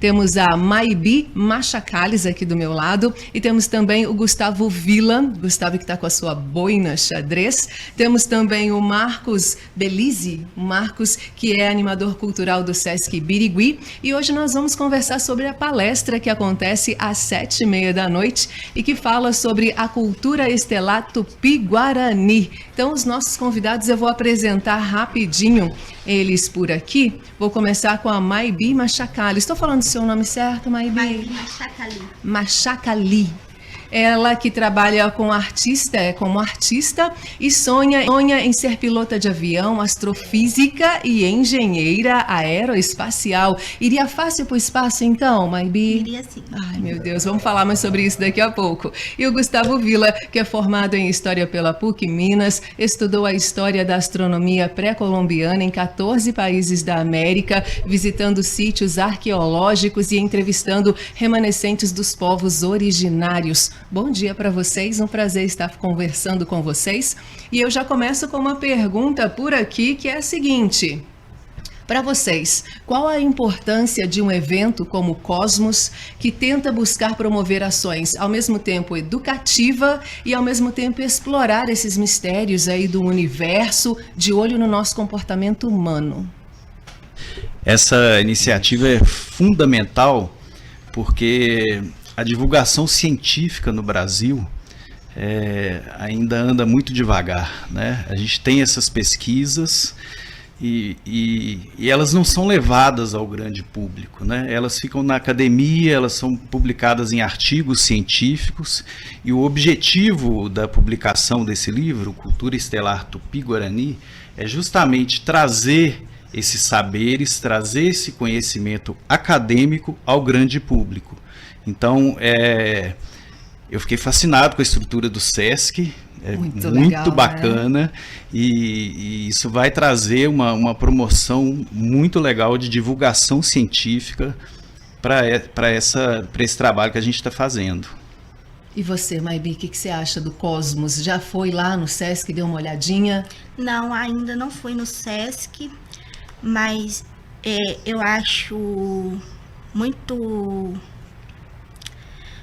Temos a Maybi Machacales aqui do meu lado e temos também o Gustavo Villa, Gustavo que está com a sua boina xadrez. Temos também o Marcos Belize, Marcos que é animador cultural do Sesc Birigui. E hoje nós vamos conversar sobre a palestra que acontece às 7h30 da noite e que fala sobre a cultura estelar Tupi-Guarani. Então os nossos convidados eu vou apresentar rapidinho eles por aqui. Vou começar com a Maybi Machacales. Estou falando seu nome certo, Maybi? Maybi Machacali. Machacali. Ela que trabalha como artista e sonha em ser pilota de avião, astrofísica e engenheira aeroespacial. Iria fácil para o espaço então, Maybi? Iria sim. Ai, meu Deus, vamos falar mais sobre isso daqui a pouco. E o Gustavo Villa, que é formado em História pela PUC Minas, estudou a história da astronomia pré-colombiana em 14 países da América, visitando sítios arqueológicos e entrevistando remanescentes dos povos originários. Bom dia para vocês, um prazer estar conversando com vocês. E eu já começo com uma pergunta por aqui, que é a seguinte: para vocês, qual a importância de um evento como o Cosmos, que tenta buscar promover ações ao mesmo tempo educativa e ao mesmo tempo explorar esses mistérios aí do universo, de olho no nosso comportamento humano? Essa iniciativa é fundamental porque a divulgação científica no Brasil ainda anda muito devagar, né? A gente tem essas pesquisas e elas não são levadas ao grande público, né? Elas ficam na academia, elas são publicadas em artigos científicos e o objetivo da publicação desse livro, Cultura Estelar Tupi-Guarani, é justamente trazer esses saberes, trazer esse conhecimento acadêmico ao grande público. Então, eu fiquei fascinado com a estrutura do Sesc, muito legal, bacana, né? E isso vai trazer uma promoção muito legal de divulgação científica para esse trabalho que a gente está fazendo. E você, Maybi, o que você acha do Cosmos? Já foi lá no Sesc, deu uma olhadinha? Não, ainda não fui no Sesc, mas eu acho muito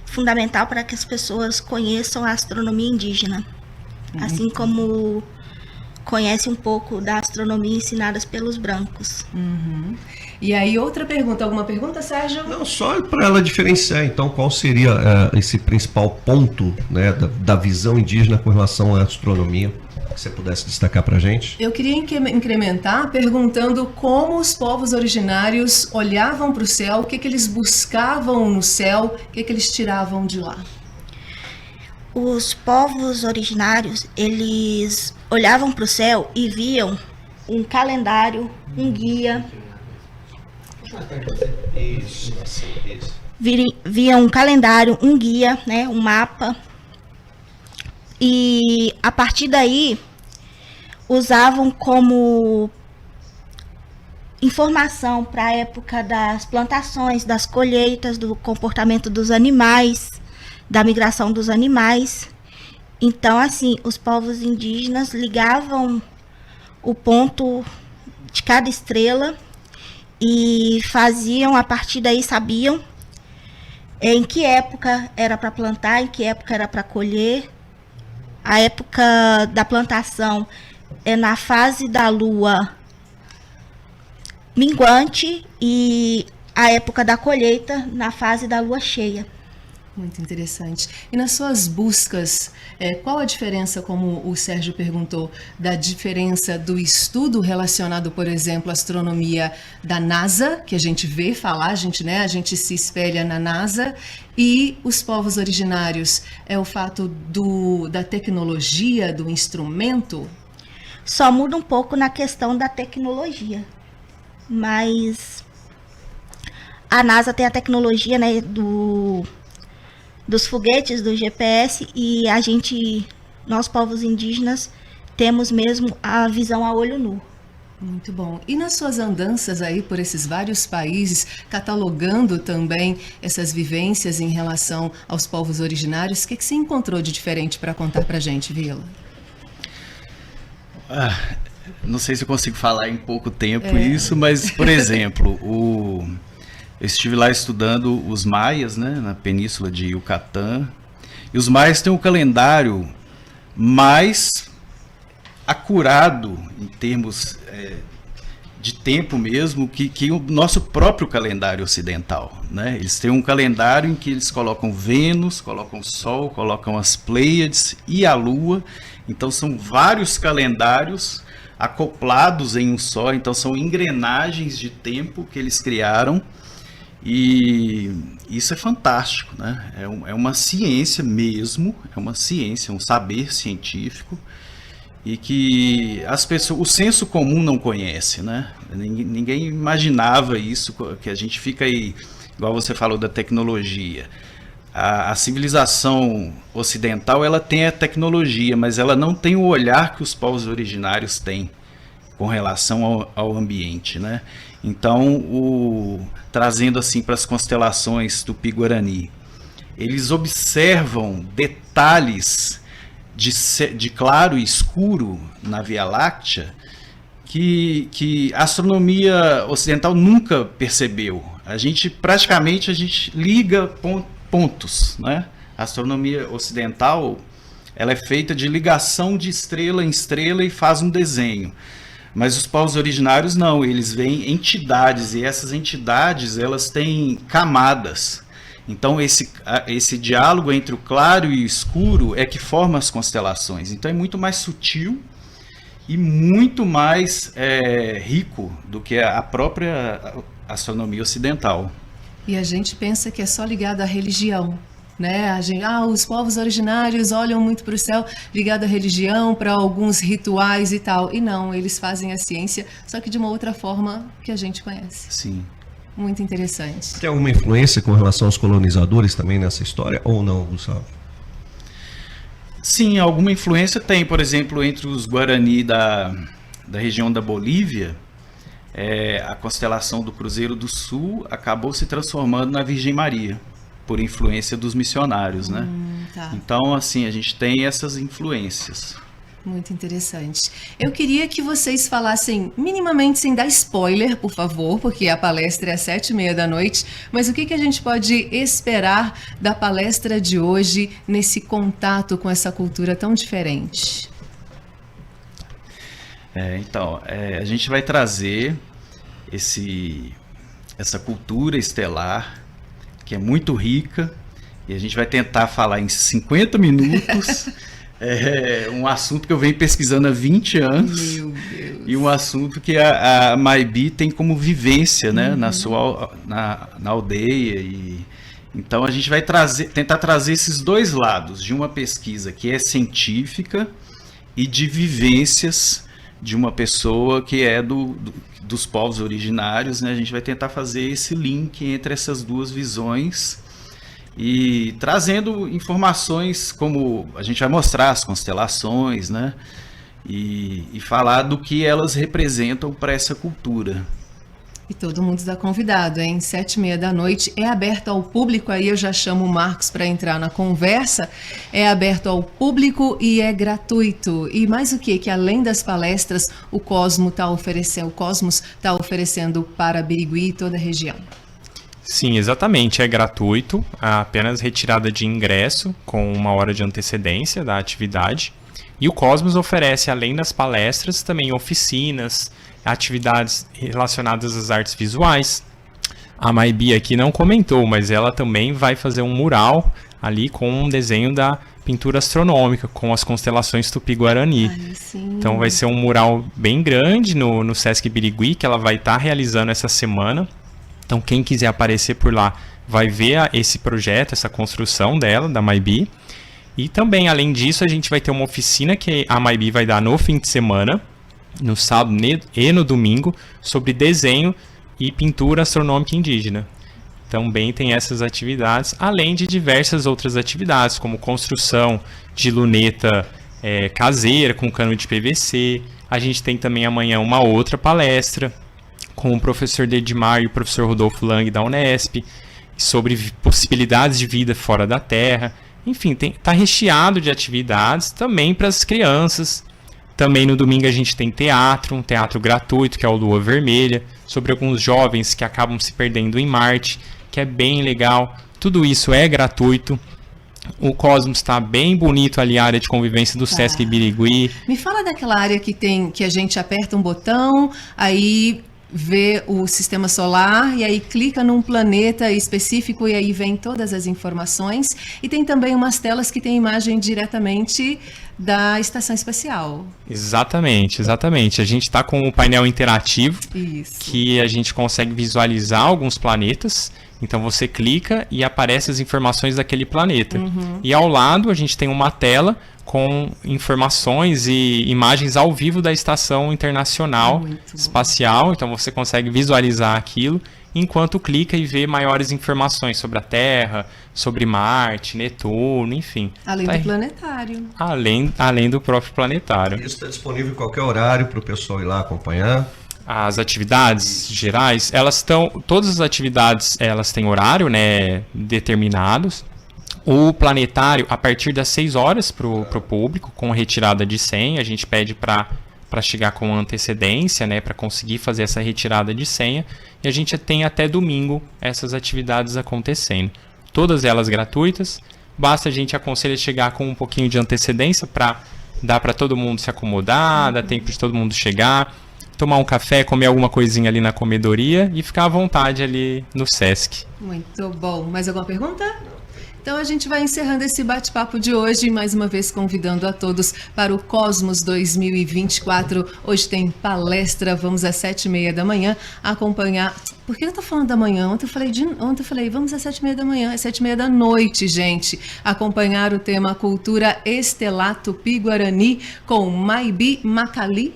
fundamental para que as pessoas conheçam a astronomia indígena, assim como conhecem um pouco da astronomia ensinadas pelos brancos. E aí, outra pergunta, alguma pergunta, Sérgio? Não, só para ela diferenciar, então, qual seria esse principal ponto, né, da visão indígena com relação à astronomia, que você pudesse destacar para a gente? Eu queria incrementar perguntando como os povos originários olhavam para o céu, o que eles buscavam no céu, o que eles tiravam de lá. Os povos originários, eles olhavam para o céu e viam um calendário, um guia. Isso. Viam um calendário, um guia, né, um mapa. E a partir daí usavam como informação para a época das plantações, das colheitas, do comportamento dos animais, da migração dos animais. Então, assim, os povos indígenas ligavam o ponto de cada estrela e faziam, a partir daí sabiam em que época era para plantar, em que época era para colher. A época da plantação é na fase da lua minguante e a época da colheita na fase da lua cheia. Muito interessante. E nas suas buscas, qual a diferença, como o Sérgio perguntou, da diferença do estudo relacionado, por exemplo, à astronomia da NASA, que a gente vê falar, a gente se espelha na NASA, e os povos originários? É o fato da tecnologia, do instrumento? Só muda um pouco na questão da tecnologia, mas a NASA tem a tecnologia, né, dos foguetes, do GPS, e nós povos indígenas, temos mesmo a visão a olho nu. Muito bom. E nas suas andanças aí por esses vários países, catalogando também essas vivências em relação aos povos originários, o que você encontrou de diferente para contar para a gente, Villa? Não sei se eu consigo falar em pouco tempo isso, mas, por exemplo, Eu estive lá estudando os maias, né, na península de Yucatán. E os maias têm um calendário mais acurado em termos de tempo mesmo que o nosso próprio calendário ocidental, né? Eles têm um calendário em que eles colocam Vênus, colocam o Sol, colocam as Pleiades e a Lua. Então são vários calendários acoplados em um só. Então são engrenagens de tempo que eles criaram. E isso é fantástico, né? É uma ciência mesmo, é uma ciência, um saber científico, e que as pessoas, o senso comum não conhece, né? Ninguém imaginava isso, que a gente fica aí, igual você falou da tecnologia. A civilização ocidental, ela tem a tecnologia, mas ela não tem o olhar que os povos originários têm com relação ao ambiente, né? Então, trazendo assim para as constelações Tupi-Guarani, eles observam detalhes de claro e escuro na Via Láctea que a astronomia ocidental nunca percebeu. Praticamente a gente liga pontos, né? A astronomia ocidental, ela é feita de ligação de estrela em estrela e faz um desenho. Mas os povos originários não, eles veem entidades, e essas entidades, elas têm camadas. Então esse diálogo entre o claro e o escuro é que forma as constelações. Então é muito mais sutil e muito mais rico do que a própria astronomia ocidental. E a gente pensa que é só ligado à religião, né? Os povos originários olham muito para o céu ligado à religião, para alguns rituais e tal. E não, eles fazem a ciência, só que de uma outra forma que a gente conhece. Sim. Muito interessante. Tem alguma influência com relação aos colonizadores também nessa história, ou não, Gustavo? Sim, alguma influência tem. Por exemplo, entre os Guarani da região da Bolívia, a constelação do Cruzeiro do Sul acabou se transformando na Virgem Maria, por influência dos missionários, né? Tá. Então, assim, a gente tem essas influências. Muito interessante. Eu queria que vocês falassem minimamente, sem dar spoiler, por favor, porque a palestra é às 7h30 da noite, mas o que a gente pode esperar da palestra de hoje nesse contato com essa cultura tão diferente? Então, a gente vai trazer essa cultura estelar, que é muito rica, e a gente vai tentar falar em 50 minutos um assunto que eu venho pesquisando há 20 anos. Meu Deus. E um assunto que a Maybi tem como vivência, né, na aldeia. Então a gente vai tentar trazer esses dois lados, de uma pesquisa que é científica e de vivências de uma pessoa que é dos povos originários, né? A gente vai tentar fazer esse link entre essas duas visões e trazendo informações, como a gente vai mostrar as constelações, né? E falar do que elas representam para essa cultura. E todo mundo está convidado, hein? 7h30 da noite, é aberto ao público, aí eu já chamo o Marcos para entrar na conversa, é aberto ao público e é gratuito. E mais o que além das palestras, o Cosmos está oferecendo para Birigui e toda a região? Sim, exatamente, é gratuito, apenas retirada de ingresso com 1 hora de antecedência da atividade. E o Cosmos oferece, além das palestras, também oficinas, atividades relacionadas às artes visuais. A Maybi aqui não comentou, mas ela também vai fazer um mural ali com um desenho da pintura astronômica, com as constelações Tupi-Guarani. Então vai ser um mural bem grande no Sesc Birigui, que ela vai estar realizando essa semana. Então quem quiser aparecer por lá vai ver esse projeto, essa construção dela, da Maybi. E também, além disso, a gente vai ter uma oficina que a Maybi vai dar no fim de semana, no sábado e no domingo, sobre desenho e pintura astronômica indígena. Também tem essas atividades, além de diversas outras atividades, como construção de luneta caseira com cano de PVC. A gente tem também amanhã uma outra palestra com o professor Dedimar e o professor Rodolfo Lang da Unesp, sobre possibilidades de vida fora da Terra. Enfim, está recheado de atividades também para as crianças. Também no domingo a gente tem teatro, um teatro gratuito, que é o Lua Vermelha. sobre alguns jovens que acabam se perdendo em Marte, que é bem legal. Tudo isso é gratuito. O Cosmos está bem bonito ali, a área de convivência do Sesc Birigui. Me fala daquela área que a gente aperta um botão, aí vê o sistema solar e aí clica num planeta específico e aí vem todas as informações. E tem também umas telas que tem imagem diretamente da estação espacial. Exatamente. A gente está com um painel interativo. Isso. Que a gente consegue visualizar alguns planetas. Então você clica e aparece as informações daquele planeta. E ao lado a gente tem uma tela com informações e imagens ao vivo da Estação Internacional Espacial. Então você consegue visualizar aquilo enquanto clica e vê maiores informações sobre a Terra, sobre Marte, Netuno, enfim. Além do planetário. Além do próprio planetário. Isso está disponível em qualquer horário para o pessoal ir lá acompanhar. As atividades gerais, todas as atividades, elas têm horário, né, determinados. O planetário, a partir das 6 horas para o público, com retirada de senha, a gente pede para chegar com antecedência, né, para conseguir fazer essa retirada de senha, e a gente tem até domingo essas atividades acontecendo. Todas elas gratuitas, basta a gente aconselha chegar com um pouquinho de antecedência para dar para todo mundo se acomodar, dar tempo de todo mundo chegar, tomar um café, comer alguma coisinha ali na comedoria e ficar à vontade ali no Sesc. Muito bom. Mais alguma pergunta? Então a gente vai encerrando esse bate-papo de hoje, mais uma vez convidando a todos para o Cosmos 2024. Hoje tem palestra, vamos às 7h30 da manhã acompanhar. Por que eu tô falando da manhã? Ontem eu falei, vamos às 7h30 da manhã, às 7h30 da noite, gente. Acompanhar o tema Cultura Estelar Tupi-Guarani com Maibi Macali.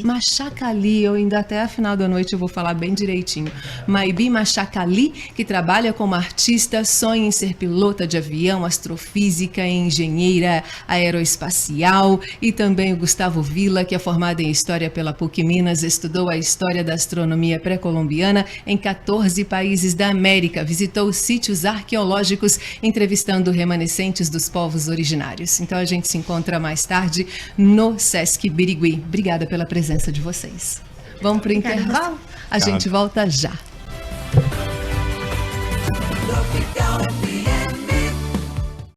Machacali, eu ainda até a final da noite eu vou falar bem direitinho. Maibi Machacali, que trabalha como artista, sonha em ser pilota de avião, astrofísica, engenheira aeroespacial, e também o Gustavo Villa, que é formado em História pela PUC Minas, estudou a história da astronomia pré-colombiana em 14 países da América, visitou sítios arqueológicos, entrevistando remanescentes dos povos originários. Então a gente se encontra mais tarde no Sesc Birigui. Obrigada pela presença de vocês. Vamos para o intervalo? A gente volta já.